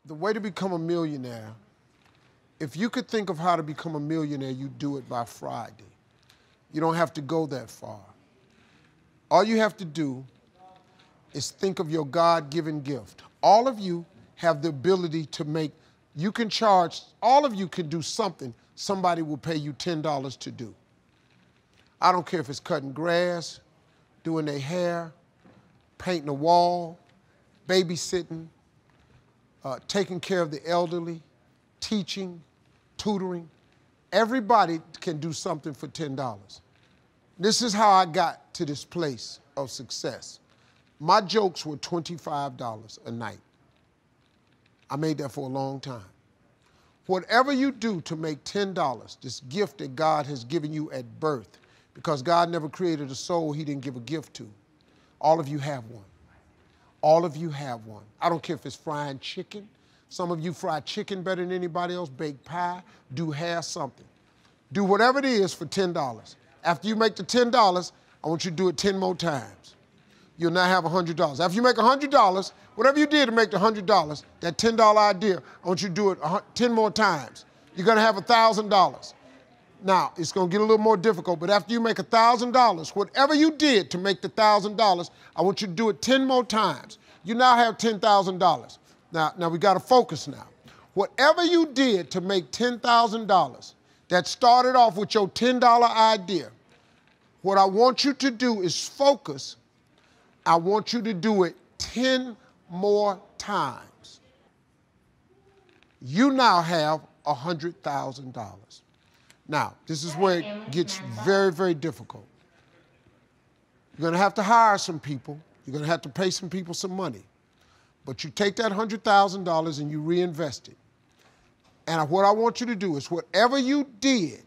The way to become a millionaire, if you could think of how to become a millionaire, you do it by Friday. You don't have to go that far. All you have to do is think of your God-given gift. All of you have the ability to make, you can charge, all of you can do something somebody will pay you $10 to do. I don't care if it's cutting grass, doing their hair, painting a wall, babysitting, taking care of the elderly, teaching, tutoring. Everybody can do something for $10. This is how I got to this place of success. My jokes were $25 a night. I made that for a long time. Whatever you do to make $10, this gift that God has given you at birth, because God never created a soul he didn't give a gift to. All of you have one. All of you have one. I don't care if it's frying chicken. Some of you fry chicken better than anybody else, bake pie, do hair, something. Do whatever it is for $10. After you make the $10, I want you to do it 10 more times. You'll now have $100. After you make $100, whatever you did to make the $100, that $10 idea, I want you to do it 10 more times. You're gonna have $1,000. Now, it's gonna get a little more difficult, but after you make $1,000, whatever you did to make the $1,000, I want you to do it 10 more times. You now have $10,000. Now we gotta focus now. Whatever you did to make $10,000 that started off with your $10 idea, what I want you to do is focus. I want you to do it 10 more times. You now have $100,000. Now, this is where it gets very, very difficult. You're gonna have to hire some people. You're gonna have to pay some people some money. But you take that $100,000 and you reinvest it. And what I want you to do is whatever you did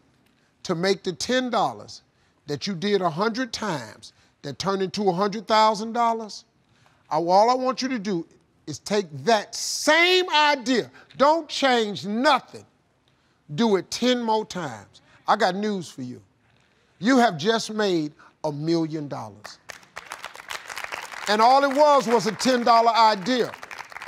to make the $10 that you did 100 times that turned into $100,000, all I want you to do is take that same idea. Don't change nothing. Do it 10 more times. I got news for you. You have just made $1 million. And all it was a $10 idea.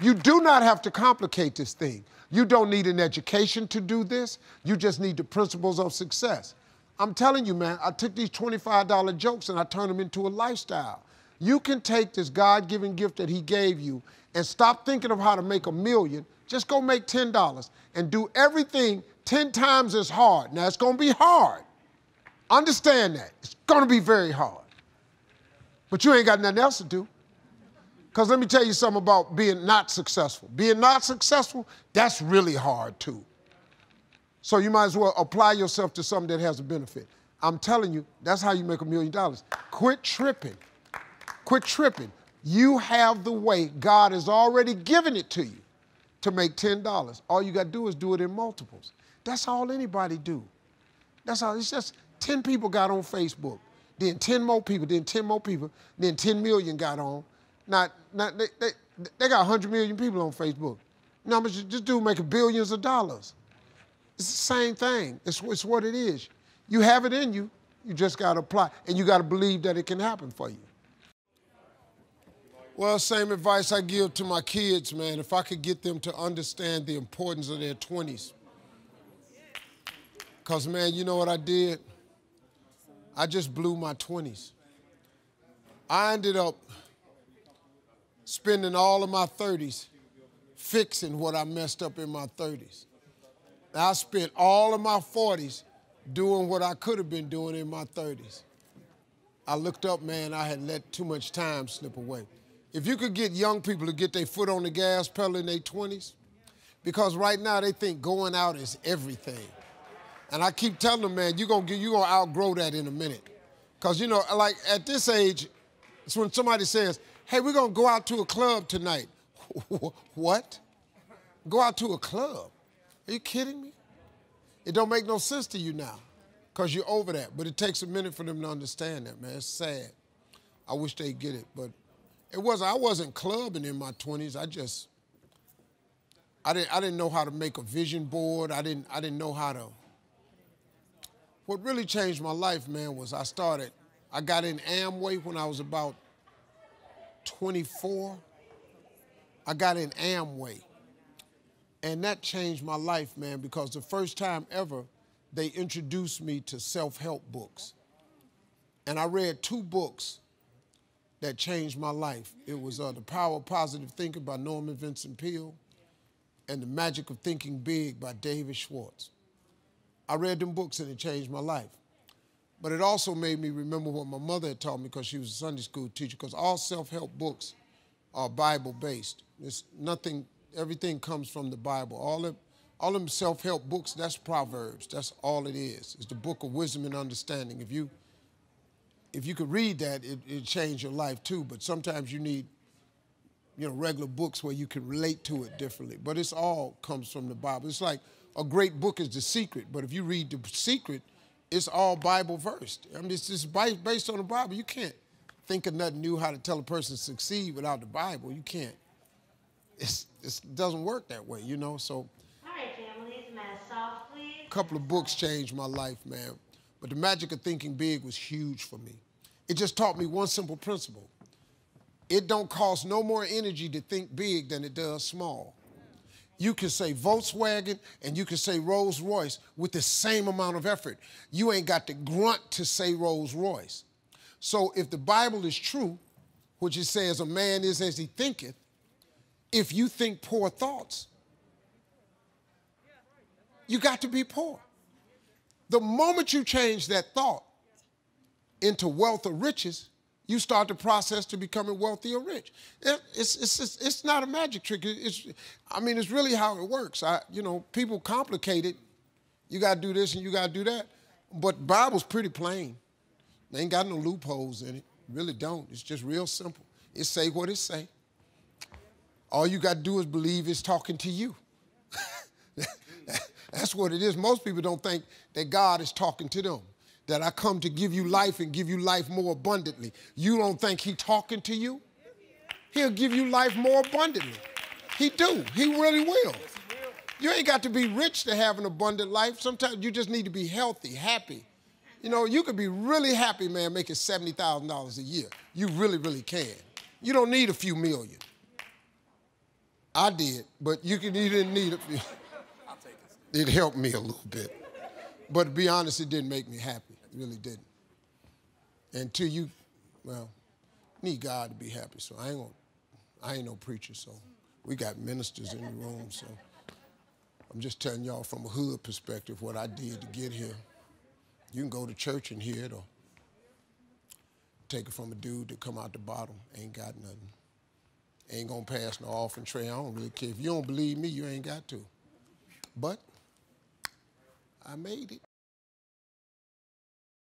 You do not have to complicate this thing. You don't need an education to do this. You just need the principles of success. I'm telling you, man, I took these $25 jokes and I turned them into a lifestyle. You can take this God-given gift that he gave you and stop thinking of how to make $1 million. Just go make $10 and do everything 10 times as hard. Now, it's gonna be hard. Understand that. It's gonna be very hard. But you ain't got nothing else to do. Because let me tell you something about being not successful. Being not successful, that's really hard too. So you might as well apply yourself to something that has a benefit. I'm telling you, that's how you make $1 million. Quit tripping. Quit tripping. You have the way. God has already given it to you to make $10. All you got to do is do it in multiples. That's all anybody do. That's all. It's just 10 people got on Facebook, then 10 more people, then 10 more people, then 10 million got on. Now they got 100 million people on Facebook. Now, this dude making billions of dollars. It's the same thing. It's what it is. You have it in you. You just got to apply. And you got to believe that it can happen for you. Well, same advice I give to my kids, man. If I could get them to understand the importance of their 20s. Because, man, you know what I did? I just blew my 20s. I ended up spending all of my 30s fixing what I messed up in my 30s. I spent all of my 40s doing what I could have been doing in my 30s. I looked up, man, I had let too much time slip away. If you could get young people to get their foot on the gas pedal in their 20s, because right now they think going out is everything. And I keep telling them, man, you're gonna outgrow that in a minute. Because, you know, like at this age, it's when somebody says, hey, we're gonna go out to a club tonight. What? Go out to a club? Are you kidding me? It don't make no sense to you now because you're over that. But it takes a minute for them to understand that, man. It's sad. I wish they'd get it. But I wasn't clubbing in my 20s. I didn't know how to make a vision board. I didn't know how to. What really changed my life, man, was I got in Amway when I was about 24. I got in Amway. And that changed my life, man, because the first time ever they introduced me to self-help books. And I read 2 books that changed my life. It was The Power of Positive Thinking by Norman Vincent Peale and The Magic of Thinking Big by David Schwartz. I read them books and it changed my life. But it also made me remember what my mother had taught me because she was a Sunday school teacher, because all self-help books are Bible-based. There's nothing, everything comes from the Bible. All them self-help books, that's Proverbs. That's all it is. It's the book of wisdom and understanding. If you could read that, it'd change your life too. But sometimes you need, regular books where you can relate to it differently. But it's all comes from the Bible. It's like a great book is The Secret. But if you read The Secret, it's all Bible versed. I mean, it's just based on the Bible. You can't think of nothing new how to tell a person to succeed without the Bible. You can't. It doesn't work that way, So. All right, families, mask off, please. A couple of books changed my life, man. But The Magic of Thinking Big was huge for me. It just taught me one simple principle. It don't cost no more energy to think big than it does small. You can say Volkswagen and you can say Rolls Royce with the same amount of effort. You ain't got to grunt to say Rolls Royce. So if the Bible is true, which it says a man is as he thinketh, if you think poor thoughts, you got to be poor. The moment you change that thought into wealth or riches, you start the process to becoming wealthy or rich. It's not a magic trick. It's really how it works. People complicate it. You got to do this and you got to do that. But the Bible's pretty plain. They ain't got no loopholes in it. Really don't. It's just real simple. It say what it say. All you got to do is believe it's talking to you. That's what it is. Most people don't think that God is talking to them, that I come to give you life and give you life more abundantly. You don't think He's talking to you? He'll give you life more abundantly. He do. He really will. You ain't got to be rich to have an abundant life. Sometimes you just need to be healthy, happy. You could be really happy, man, making $70,000 a year. You really, really can. You don't need a few million. I did, but you didn't need a few. It helped me a little bit. But to be honest, it didn't make me happy. It really didn't. Until you need God to be happy. So I ain't no preacher, so we got ministers in the room, so I'm just telling y'all from a hood perspective what I did to get here. You can go to church and hear it, or take it from a dude that come out the bottom, ain't got nothing. Ain't gonna pass no offering tray. I don't really care. If you don't believe me, you ain't got to. But I made it.